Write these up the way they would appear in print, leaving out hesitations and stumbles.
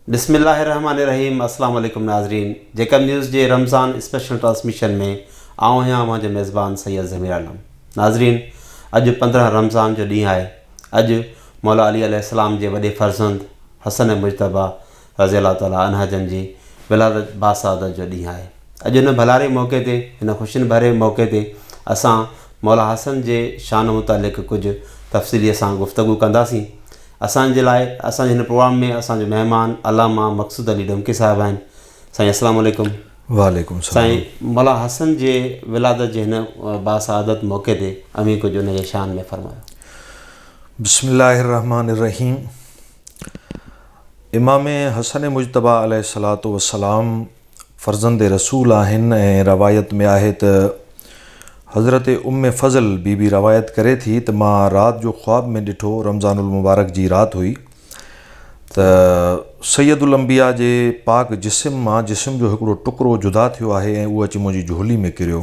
बिस्मिल्लाहिर्रहमानिर्रहीम। अस्सलाम वालेकुम नाज़रीन। जेकब न्यूज़ जे रमज़ान स्पेशल ट्रांसमिशन में आऊं आहियां मुंहिंजो मेज़बान सैयद ज़मीर आलम। नाज़रीन, अॼु 15 रमज़ान जो ॾींहुं आहे। अॼु मौला अली अलैहिस्सलाम जे वॾे फ़र्ज़ंद हसन मुजतबा रज़ी अल्लाह ताला अन्हा जन जी विलादत बासादत जो ॾींहुं आहे। अॼु हिन भलारे मौक़े ते, हिन ख़ुशियुनि भरे मौक़े ते असां मौला हसन जे शान मुतालिक़ कुझु तफ़सीलीअ सां गुफ़्तगू कंदासीं। असांजे लाइ असांजे हिन प्रोग्राम में असांजो महिमान अलामा मक़सूद अली डुमकी साहिबु आहिनि। साईं अस्सलाम वालेकुम। वालेकुम सलाम। साईं, मौला हसन जे विलादत जे हिन बासादत मौक़े ते अमीं कुझु उन जे शान में फ़रमायो। बिस्मिल्लाहिर्रहमानिर्रहीम। इमाम हसन मुजतबा अलैहिस्सलातु वस्सलाम फ़र्ज़ंद रसूल आहिनि ऐं रवायत में आहे त हज़रत उम्मे फ़ज़ल बीबी रवायत करे थी त मां राति जो ख़्वाब में ॾिठो, रमज़ानुल मुबारक जी राति हुई, त सैयदुल अंबिया जे पाक जिस्म मां जिस्म जो हिकिड़ो टुकड़ो जुदा थियो आहे ऐं उहो अची मुंहिंजी झोली में किरियो।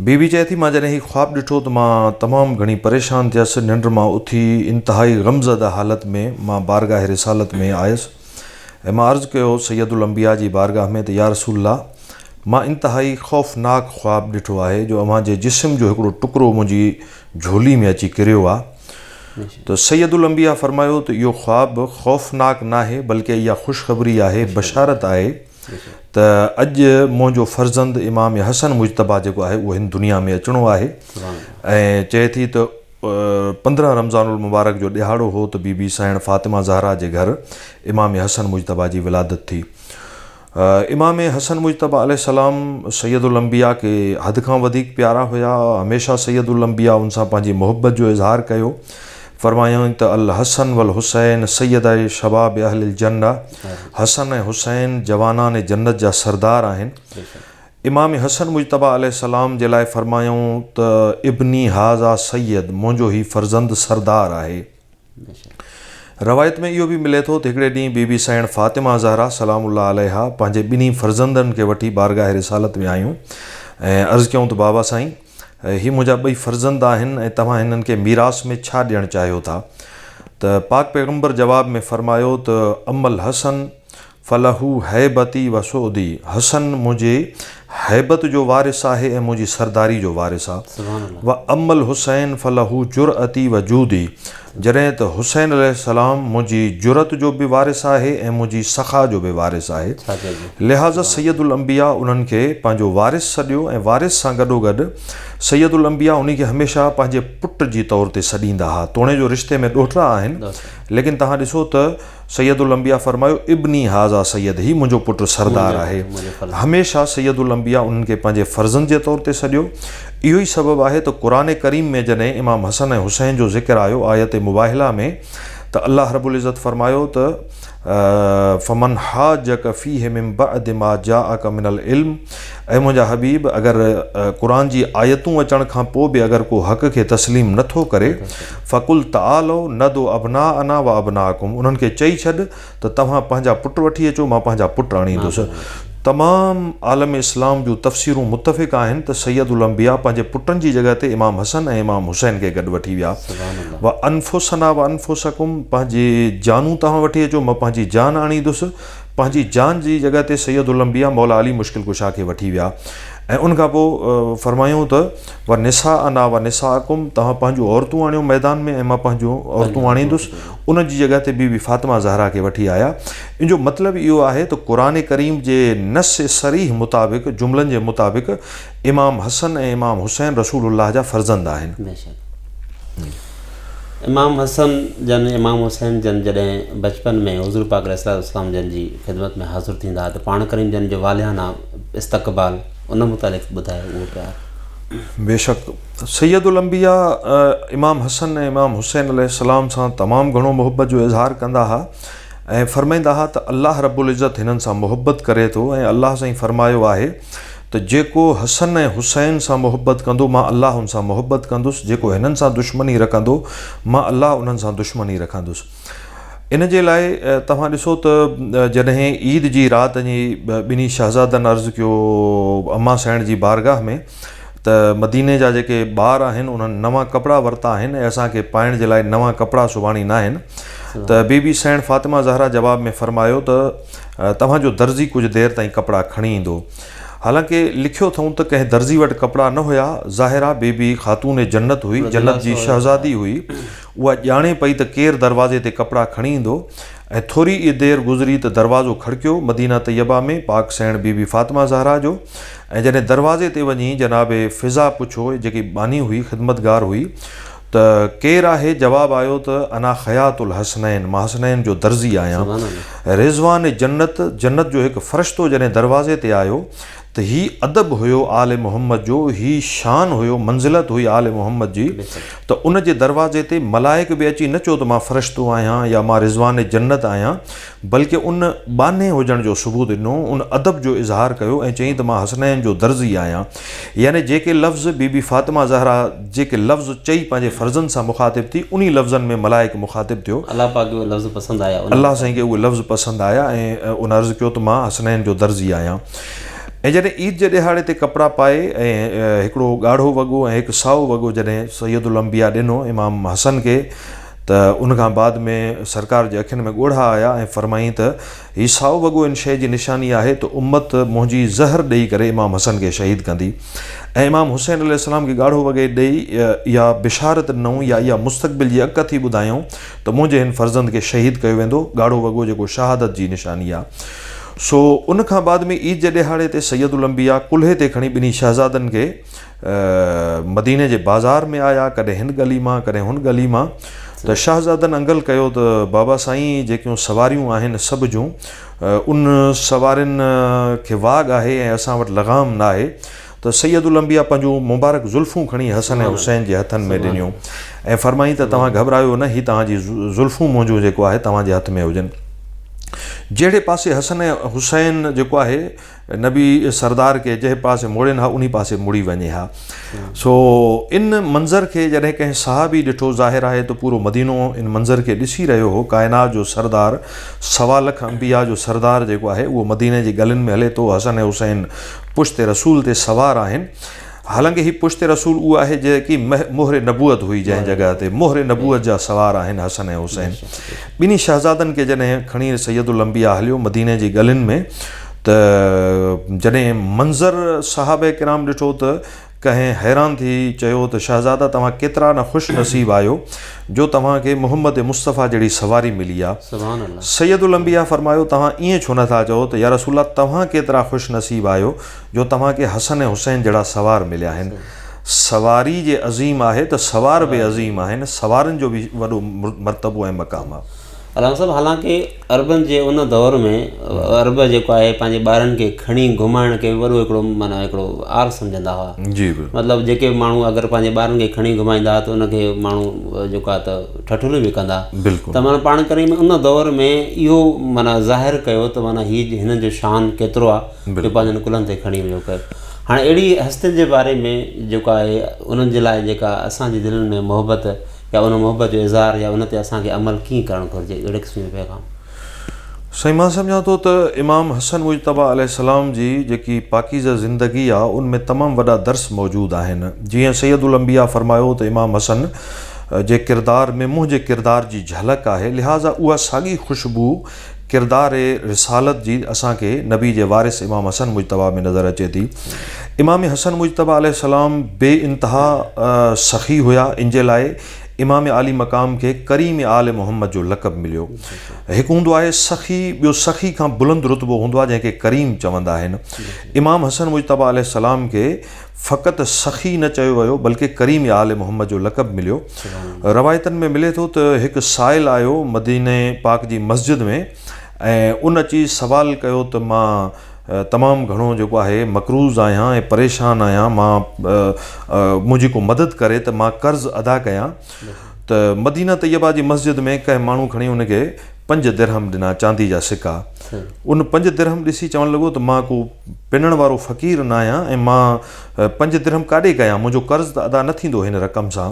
बीबी चए थी, मां जॾहिं हीउ ख़्वाब ॾिठो त मां तमामु घणी परेशान थियसि। निंड मां उथी इंतिहाई ग़मज़दा हालत में मां बारगाह रिसालत में आयुसि ऐं मां अर्ज़ु कयो सैयदुल अंबिया जी बारगाह में त या रसूलल्लाह, मां इंतिहाई ख़ौफ़नाक ख़्वाब ॾिठो आहे जो अव्हां जे जिस्म जो हिकिड़ो टुकड़ो मुंहिंजी झोली में अची किरियो आहे। त सैयदुल अंबिया फ़रमायो त इहो ख़्वाब ख़ौफ़नाक नाहे, बल्कि इहा ख़ुशख़बरी आहे, बशारत आहे त अॼु मुंहिंजो फ़र्ज़ंद इमाम हसन मुजतबा जेको आहे उहो हिन दुनिया में अचिणो आहे। ऐं चए थी त 15 रमज़ानुल मुबारक जो ॾिहाड़ो हो त बीबी साइण फ़ातिमा ज़हरा जे घर इमाम हसन मुजतबा जी विलादत थी। इमाम हसन मुजतबा अलैहिस्सलाम सैयदुल अंबिया के हद खां वधीक प्यारा हुया। हमेशा सैयदुल अंबिया उन सां पंहिंजी मोहब्बत जो इज़हार कयो। फ़रमायूं त अल हसन वल हुसैन सैयदा शबाब अहलिल जन्ना, हसन ऐं हुसैन जवानान जन्नत जा सरदार आहिनि। इमाम हसन मुजतबा अलैहिस्सलाम जे लाइ फ़रमायूं त इब्नी हाज़ा सैयद, मुंहिंजो ही फ़र्ज़ंद सरदार आहे। रवायत में इहो बि मिले थो त हिकिड़े ॾींहुं बीबी साइण फ़ातिमा ज़हरा सलामुल्लाह अलैहा पंहिंजे ॿिन्ही फ़र्ज़ंदनि खे वठी बारगाह रिसालत में आयूं ऐं अर्ज़ु कयूं त बाबा साईं, हीअ मुंहिंजा ॿई फ़र्ज़ंद आहिनि ऐं तव्हां हिननि खे मीरास में छा ॾियणु चाहियो था? त पाक पैगम्बर जवाब में फ़रमायो त अमल हसन फ़लहू हैबती व सऊदी, हसन मुंहिंजे हैबत जो वारिस आहे ऐं मुंहिंजी सरदारी जो वारिस आहे। व अमल हुसैन फ़लहू जुरअती व जूदी, जॾहिं त हुसैन अलैहिस्सलाम मुंहिंजी जुरत जो बि वारिस आहे ऐं मुंहिंजी सख़ा जो बि वारिस आहे। लिहाज़ा सैयदुल अंबिया उन्हनि खे पंहिंजो वारिस सॾियो ऐं वारिस सां गॾोगॾु सैयदुल अंबिया उन खे हमेशह पंहिंजे पुट जी तौर ते सॾींदा हुआ। तोणे जो रिश्ते में ॾोहिटा आहिनि, लेकिन तव्हां ॾिसो त सैयदुल अंबिया फ़रमायो इब्नी हाज़ा सैयद, ही मुंहिंजो पुटु सरदार आहे। हमेशा सैयदुल अंबिया उन्हनि खे पंहिंजे फ़र्ज़ंद जे तौर ते सॾियो। इहो ई सबबु आहे त क़ुरान करीम में जॾहिं इमाम हसन ऐं हुसैन जो ज़िक्र आयो आयत मुबाहिला में, त अल्लाह रब्बुल इज़्ज़त फ़रमायो त फ़मन हाजक फ़ीह मिन बअद मा जाअक मिनल इल्म, ऐं मुंहिंजा हबीब, अगरि क़ुरान जी आयतूं अचण खां पोइ बि अगरि को हक़ खे तस्लीम नथो करे, फ़कुल तआलो नदो अबना अना व अबनाकुम, उन्हनि खे चई छॾ त तव्हां पंहिंजा पुट वठी अचो, मां पंहिंजा पुट आणींदुसि। तमामु आलम इस्लाम जूं तफ़सीरूं मुतफ़िक़ आहिनि त सैयदुल अंबिया पंहिंजे पुटनि जी जॻह ते इमाम हसन ऐं इमाम हुसैन खे गॾु वठी विया। व अनफुसना व अनफुसकुम, पंहिंजी जानूं तव्हां वठी अचो, मां पंहिंजी जान आणींदुसि। पंहिंजी जान जी जॻह ते सैयदुल अंबिया मौला अली मुश्किल कुशा खे वठी विया। ऐं उनखां पोइ फ़रमायूं त व निसा अना व निसाकुम, तव्हां पंहिंजूं औरतूं आणियो मैदान में ऐं मां पंहिंजूं औरतूं आणींदुसि। उन जी जॻह ते बीबी फ़ातिमा ज़हरा खे वठी आया। इन जो मतिलबु इहो आहे त क़ुरान करीम जे नस सरीह मुताबिक़, जुमलनि जे मुताबिक़ इमाम हसन ऐं इमाम हुसैन रसूलुल्लाह जा फ़र्ज़ंद आहिनि। इमाम हसन जन इमाम हुसैन जन जॾहिं बचपन में हुज़ूर पाक अलैहिस्सलाम जन जी ख़िदमत में हाज़िर थींदा त पाण करीम जन जो वालियाना इस्तक़बाल उन मुतालिक़ ॿुधायो उहो प्यार। बेशक सैयदुल अंबिया इमाम हसन ऐं इमाम हुसैन अलैहिस्सलाम सां तमामु घणो मोहब्बत जो इज़हार कंदा हुआ ऐं फ़रमाईंदा हुआ त अल्लाह रब्बुल इज़्ज़त हिननि सां मोहब्बत करे थो ऐं अल्लाह सां ई फ़रमायो आहे त जेको हसन ऐं हुसैन सां मोहब्बत कंदो मां अल्लाह हुन सां मोहब्बत कंदुसि, जेको हिननि सां दुश्मनी रखंदो मां अल्लाह उन्हनि सां दुश्मनी रखंदुसि। इन जे लाइ तव्हां ॾिसो त जॾहिं ईद जी राति जी ॿिन्ही शहज़ादनि अर्ज़ु कयो अम्मा साइण जी बारगाह में, त मदीने जा जेके ॿार आहिनि उन्हनि नवां कपिड़ा वरिता आहिनि ऐं असांखे पाइण जे लाइ नवां कपिड़ा सुभाणींदा आहिनि। त बीबी सैन फातिमा ज़हरा जवाब में फरमायो त तव्हांजो दर्जी कुझु देरि ताईं कपिड़ा खणी ईंदो। हालांकि लिखियो अथऊं त कंहिं दर्जी वटि कपिड़ा न हुया। ज़ाहिरा बीबी ख़ातून जन्नत हुई, जन्नत जी शहज़ादी हुई। उहा ॼाणे पई त केरु दरवाज़े ते कपिड़ा खणी ईंदो ऐं थोरी ई देरि गुज़री त दरवाज़ो खड़कियो मदीना तैयबा में पाक सैण बीबी फातिमा ज़हरा जो। ऐं जॾहिं दरवाज़े ते वञी जनाब फ़िज़ा पुछो, जेकी बानी हुई, ख़िदमतगार हुई, त केरु आहे? जवाबु आयो त अना ख़यातुल हसनैन, मां हसनैन जो दर्जी आहियां। रिज़वान जन्नत जो हिकु फ़रिश्तो जॾहिं दरवाज़े ते आयो त ही अदब हुयो आले मोहम्मद जो, ही शान हुयो, मंज़िलत हुई आले मोहम्मद जी। त उन जे दरवाज़े ते मलाइक बि अची न चयो त मां फ़रिश्तो आहियां या मां रिज़वान जन्नत आहियां, बल्कि उन बाने हुजण जो सबूत ॾिनो, उन अदब जो इज़हार कयो ऐं चयईं त मां हसनैन जो दर्जी आहियां। यानी जेके लफ़्ज़ बीबी फातिमा ज़हरा जेके लफ़्ज़ चई पंहिंजे फ़र्ज़नि सां मुखातिब थी, उन लफ़्ज़नि में मलाइक मुखातिब थियो। अल्लाह पाक खे उहे लफ़्ज़ पसंदि आया, अल्लाह साईं खे उहे लफ़्ज़ पसंदि आया ऐं उन अर्ज़ु कयो त मां हसनैन जो दर्जी आहियां। ऐं जॾहिं ईद जे ॾिहाड़े ते कपिड़ा पाए ऐं हिकिड़ो ॻाढ़ो वॻो ऐं हिकु साओ वॻो जॾहिं सैयदुल अंबिया ॾिनो इमाम हसन खे, त उनखां बाद में सरकार जे अखियुनि में ॻोढ़ा आया ऐं फरमाईं त हीउ साओ वॻो इन शइ जी निशानी आहे त उम्मत मुंहिंजी ज़हर ॾेई करे इमाम हसन खे शहीद कंदी। ऐं इमाम हुसैन अलैहिस्सलाम खे ॻाढ़ो वॻे ॾेई इहा बिशारत ॾिनऊं या इहा मुस्तक़बिल जी अक थी ॿुधायूं त मुंहिंजे हिन फ़र्ज़ंद खे शहीद कयो वेंदो। ॻाढ़ो वॻो जेको शहादत जी निशानी आहे। सो उन खां बाद में ईद जे ॾिहाड़े ते सैयदुल अंबिया कुल्हे ते खणी ॿिन्ही शहज़ादनि खे मदीने जे बाज़ार में आया, कॾहिं हिन गली मां कॾहिं हुन गली मां। त शहज़ादनि अंगल कयो त बाबा साईं जेकियूं सवारियूं आहिनि सभ जूं, उन सवारियुनि खे वाग आहे ऐं असां वटि लगाम न आहे। त सैयदुल अंबिया पंहिंजूं मुबारक ज़ुल्फ़ूं खणी हसन ऐं हुसैन जे हथनि में ॾिनियूं ऐं फरमाईं त तव्हां घबरायो न, हीअ तव्हांजी ज़ुल्फ़ूं मुंहिंजूं जेको आहे तव्हांजे हथ में हुजनि। जहिड़े पासे हसन ऐं हुसैन जेको आहे नबी सरदार खे जंहिं पासे मोड़नि हा उन पासे मुड़ी वञे हा। सो इन मंज़र खे जॾहिं कंहिं सहाबी ॾिठो, ज़ाहिर आहे त पूरो मदीनो इन मंज़र खे ॾिसी रहियो हो। काइनात जो सरदार, 1.25 लख अंबिया जो सरदार जेको आहे उहो मदीने जी गलियुनि में हले थो। हसन ऐं हुसैन पुश्ते रसूल ते सवार आहिनि। हालांकि हीअ पुश्ते रसूल उहा आहे जेकी मोहरे नबूअत हुई, जंहिं जॻह ते मोहरे नबूअत जा सवार आहिनि हसन ऐं हुसैन। ॿिन्ही शहज़ादनि खे जॾहिं खणी सैयदुल अंबिया हलियो मदीने जी गलियुनि में, त जॾहिं मंज़र सहाबे किराम ॾिठो त कंहिं हैरान थी चयो त शहज़ादा तव्हां केतिरा न ख़ुशि नसीब आहियो जो तव्हांखे मुहम्मद मुस्तफ़ा जहिड़ी सवारी मिली आहे। सैयदुल अंबिया फरमायो तव्हां ईअं छो नथा चओ त या रसूला तव्हां केतिरा ख़ुशि नसीब आहियो जो तव्हांखे हसन ऐं हुसैन जहिड़ा सवार मिलिया आहिनि। सवारी जे अज़ीम आहे त सवार बि अज़ीम आहिनि, सवारनि जो बि वॾो मर्तबो ऐं मक़ाम आहे। अलाम साहब, हालांकि अरबनि जे उन दौर में अरब जेको आहे पंहिंजे ॿारनि खे खणी घुमाइण खे वॾो हिकिड़ो माना हिकिड़ो आर सम्झंदा हुआ। जी मतिलबु जेके माण्हू अगरि पंहिंजे ॿारनि खे खणी घुमाईंदा त उनखे माण्हू जेको आहे त ठठुली बि कंदा। बिल्कुलु। त माना पाण करे उन दौर में इहो माना ज़ाहिर कयो त माना हीअ हिननि जो शान केतिरो आहे जो पंहिंजनि कुलनि ते खणी वियो कयो। हाणे अहिड़ी हस्तियुनि जे बारे में जेको आहे उन्हनि जे लाइ जेका असांजी दिलनि में मोहबत या उन मोहबत जो इज़हार या उन ते असांखे अमल कीअं करणु घुरिजे, अहिड़े क़िस्म जो पैगाम? साईं मां सम्झां थो त इमाम हसन मुजतबा अलैहिस्सलाम जी जेकी पाकीज़ा ज़िंदगी आहे उन में तमामु वॾा दर्स मौजूदु आहिनि। जीअं सैयदुल अंबिया फरमायो त इमाम हसन जे किरदार में मुंहिंजे किरदार जी झलक आहे, लिहाज़ा उहा साॻी ख़ुशबू किरदार रिसालत जी असांखे नबी जे वारिस इमाम हसन मुजतबा में नज़र अचे थी। इमाम हसन मुजतबा अलैहिस्सलाम बे इंतहा सख़ी हुया, इन जे लाइ इमाम आली मक़ाम खे करीम आल मोहम्मद जो लक़ब मिलियो। हिकु हूंदो आहे सख़ी, ॿियो सख़ी खां बुलंद रुतबो हूंदो आहे जंहिंखे करीम चवंदा आहिनि। इमाम हसन मुजतबा अलैहिस्सलाम खे फ़क़ति सख़ी न चयो वियो बल्कि करीम आल मोहम्मद जो लक़ब मिलियो। रवायतनि में मिले थो त हिकु साइल आयो मदीने पाक जी मस्जिद में ऐं उन अची सवाल कयो त मां तमामु घणो जेको आहे मक़रूज़ आहियां ऐं परेशान आहियां, मां मुंहिंजी को मदद करे त मां कर्ज़ अदा कयां। त मदीना तैयबा जी मस्जिद में कंहिं माण्हू खणी उनखे 5 दिरहम ॾिना, चांदी जा सिक्का। उन 5 दिरहम ॾिसी चवणु लॻो त मां को पिनण वारो फ़क़ीर न आहियां ऐं मां 5 दिरहम काॾे कयां, मुंहिंजो कर्ज़ त अदा न थींदो हिन रक़म सां।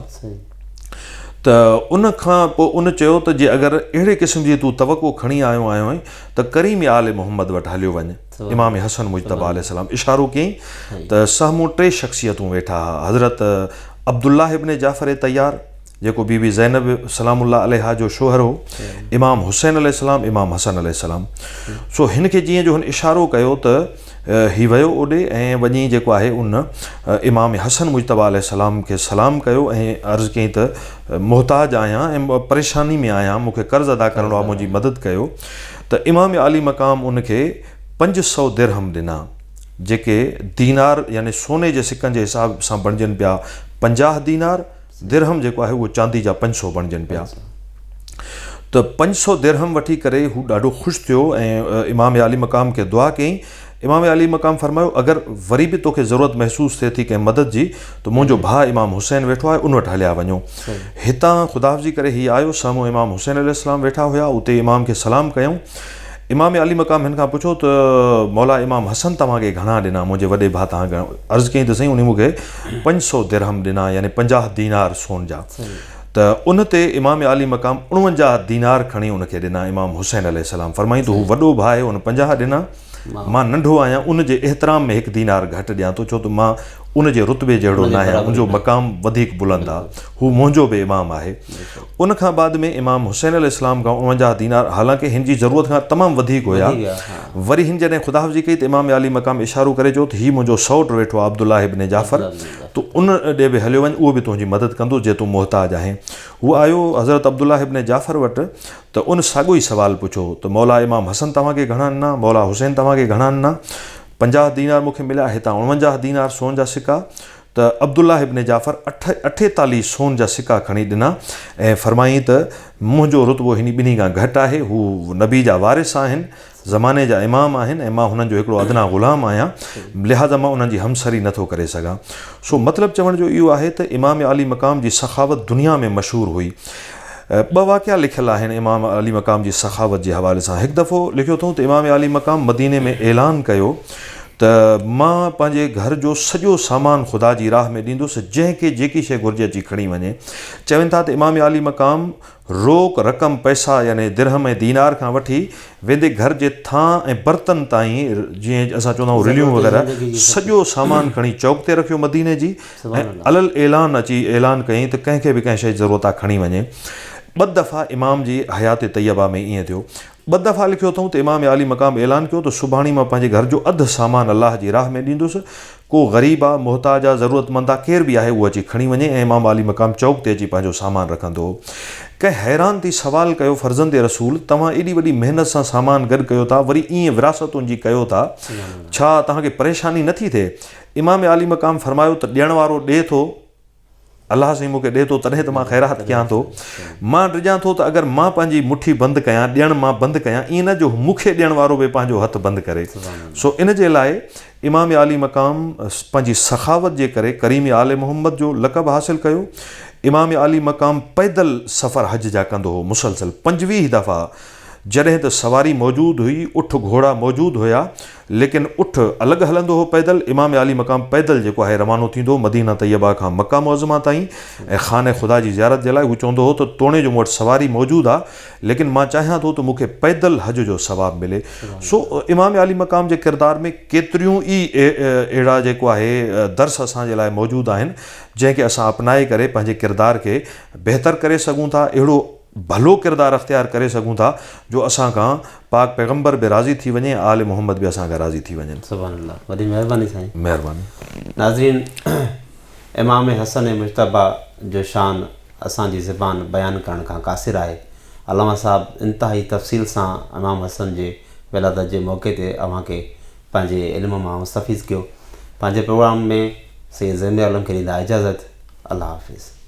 त उन खां पोइ उन चयो त जे अगरि अहिड़े क़िस्म जी तूं तवक़ो खणी आयो आहीं त करीम आले मोहम्मद वटि हलियो वञे। इमाम हसन मुजतबा अलैहिस्सलाम इशारो कयईं त साम्हूं 3 शख़्सियतूं वेठा हुआ। हज़रत अब्दुल्लाह इब्न जाफ़र तैयार जेको बीबी ज़ैनब सलामुल्लाह अलैहा जो शोहर हो, इमाम हुसैन अलैहिस्सलाम, इमाम हसन अलैहिस्सलाम। सो हिन खे जीअं जो हिन इशारो कयो त ही वियो ओॾे ऐं वञी जेको आहे उन इमाम हसन मुजतबा अलैहिस्सलाम खे सलाम कयो ऐं अर्ज़ु कयईं त मुहताज आहियां ऐं परेशानी में आहियां, मूंखे कर्ज़ु अदा करिणो आहे, मुंहिंजी मदद कयो। त इमाम आली मक़ाम उनखे 500 दिरहम ॾिना, जेके दीनार यानी सोने जे सिकनि जे हिसाब सां बणिजनि पिया 50 दीनार, दिरहम जेको आहे उहो चांदी जा 500 बणिजनि पिया। त 500 दिरहम वठी करे हू ॾाढो ख़ुशि थियो ऐं इमाम आली मक़ाम खे दुआ कयईं। इमाम अली मक़ाम फरमायो अगरि वरी बि तोखे ज़रूरत महसूसु थिए थी कंहिं मदद जी त मुंहिंजो भाउ इमाम हुसैन वेठो आहे, उन वटि हलिया वञो। हितां ख़ुदा जी करे हीअ आयो, साम्हूं इमाम हुसैन अलैहिस्सलाम वेठा हुया, उते इमाम खे सलाम कयूं। इमाम अली मक़ाम हिन खां पुछो त मौला इमाम हसन तव्हांखे घणा ॾिना, मुंहिंजे वॾे भाउ तव्हां घणा? अर्ज़ु कयईं त साईं उन मूंखे 500 दिरहम ॾिना, यानी 50 दीनार सोन जा। त उन ते इमाम अली मक़ाम 49 दीनार खणी उनखे ॾिना इमाम हुसैन अलैहिस्सलाम। फरमाईं त हू वॾो भाउ आहे, उन 50 ॾिना, मां नंढो आहियां, उन जे एहतराम में 1 दीनार घटि ॾियां थो, छो त मां उन जे रुतबे जहिड़ो न आहियां, मुंहिंजो मक़ाम वधीक बुलंद आहे, हू मुंहिंजो बि इमाम आहे। उन खां बाद में इमाम हुसैन अलैहिस्सलाम खां 49 दीनार, हालांकि हिन जी ज़रूरत खां तमामु वधीक हुया। वरी हिन जॾहिं ख़ुदा जी कई त इमाम अली मक़ाम इशारो करे चयो त हीउ मुंहिंजो सौटु वेठो आहे अब्दुल्लाह इब्न जाफ़र, तूं उन ॾे बि हलियो वञ, उहो बि तुंहिंजी मदद कंदो जे तूं मुहताज आहीं। हू आयो हज़रत अब्दुल्लाह इब्न जाफ़र वटि, त उन साॻियो ई सवालु पुछो त मौला इमाम हसन तव्हांखे घणा ॾिना, मौला हुसैन तव्हांखे घणा ॾिना? 50 दीनार मूंखे मिलिया, हितां 49 दीनार सोन जा सिका। त अब्दुल्लाह इब्न जाफ़र 48 सोन जा सिका खणी ॾिना ऐं फरमाईं त मुंहिंजो रुतबो हिन ॿिन्ही खां घटि आहे, हू नबी जा वारिस आहिनि, ज़माने जा इमाम आहिनि ऐं मां हुननि जो हिकिड़ो अदना ग़ुलाम आहियां, लिहाज़ा मां उन्हनि जी हमसरी नथो करे सघां। सो मतिलबु चवण जो इहो आहे त इमाम अली मक़ाम जी सखावत दुनिया में मशहूरु हुई। 2 वाक़िया लिखियलु आहिनि इमाम अली मक़ाम जी सखावत जे हवाले सां। हिकु दफ़ो लिखियो अथऊं त इमाम अली मक़ाम मदीने में ऐलान कयो त मां पंहिंजे घर जो सॼो सामान ख़ुदा जी राह में ॾींदुसि, जंहिंखे जेकी शइ घुरिजे अची खणी वञे। चवनि था त इमाम अली मक़ाम रोक रक़म पैसा यानी दिरहम ऐं दीनार खां वठी वेंदे घर जे थां ऐं बर्तन ताईं, जीअं असां चवंदा आहियूं रिलियूं वग़ैरह, सॼो सामान खणी चौक ते रखियो मदीने जी ऐं अलल ऐलान अची ऐलान कयईं त कंहिंखे बि कंहिं शइ जी ज़रूरत आहे खणी वञे। 2 दफ़ा इमाम जी हयात तैयबा में ईअं थियो। 2 दफ़ा लिखियो अथऊं त इमाम अली मक़ाम ऐलान कयो त सुभाणे मां पंहिंजे घर जो अधु सामान अलाह जी राह में ॾींदुसि, को ग़रीब आहे, मुहताज आहे, ज़रूरतमंद आहे, केर बि आहे उहो अची खणी वञे, ऐं इमाम अली मक़ाम चौक ते अची पंहिंजो सामान रखंदो हो। कंहिं हैरान थी सवाल कयो, फर्ज़ंद रसूल तव्हां एॾी वॾी महिनत सां सामान गॾु कयो था, वरी ईअं विरासतुनि जी कयो था, छा तव्हांखे परेशानी नथी थिए? इमाम अली मक़ाम फरमायो त ॾियण वारो ॾिए थो, अलाह साईं मूंखे ॾिए थो तॾहिं त मां ख़ैरात कयां थो। मां ॾिजां थो त अगरि मां पंहिंजी मुठी बंदि कयां, ॾियणु मां बंदि कयां, ईअं न जो मूंखे ॾियण वारो बि पंहिंजो हथु बंदि करे। सो इन जे लाइ इमाम अली मक़ाम पंहिंजी सखावत जे करे करीम आले मोहम्मद जो लक़ब हासिलु कयो। इमाम अली मक़ाम पैदल सफ़र हज जा कंदो हो मुसलसल 25 दफ़ा, जॾहिं त सवारी मौजूदु हुई, उठ घोड़ा मौजूदु हुया, लेकिन उठ अलॻि हलंदो हो पैदल। इमाम अली मक़ाम पैदल जेको आहे रवानो थींदो मदीना तैयबा खां मक्का मुअज़्ज़मा ताईं ऐं ख़ाने ख़ुदा जी ज़ियारत जे लाइ। हू चवंदो हो त तोणे जो मूं वटि सवारी मौजूदु आहे, लेकिन मां चाहियां थो त मूंखे पैदल हज जो सवाबु मिले। सो इमाम अली मक़ाम जे किरदार में केतिरियूं ई अहिड़ा जेको आहे दर्स असांजे लाइ मौजूदु आहिनि, जंहिंखे असां अपनाए करे पंहिंजे किरदार खे बहितर करे सघूं था, अहिड़ो भलो किरदारु अख़्तियार करे सघूं था जो असां खां पाक पैगम्बर बि राज़ी थी वञे, आले मोहम्मद बि असां खां राज़ी थी वञनि। सुभान अल्लाह, वॾी महिरबानी साईं। महिरबानी। नाज़रीन, इमाम हसन मुजतबा जो शान असांजी ज़बान बयानु करण खां क़ासिर आहे। अलामा साहब इंतिहाई तफ़सील सां इमाम हसन जे विलादत जे मौक़े ते अव्हांखे पंहिंजे इल्म मां मुस्तफ़ीज़ कयो। पंहिंजे प्रोग्राम में सैयद ज़मीर आलम खे ॾींदा इजाज़त। अल्लाह हाफ़िज़।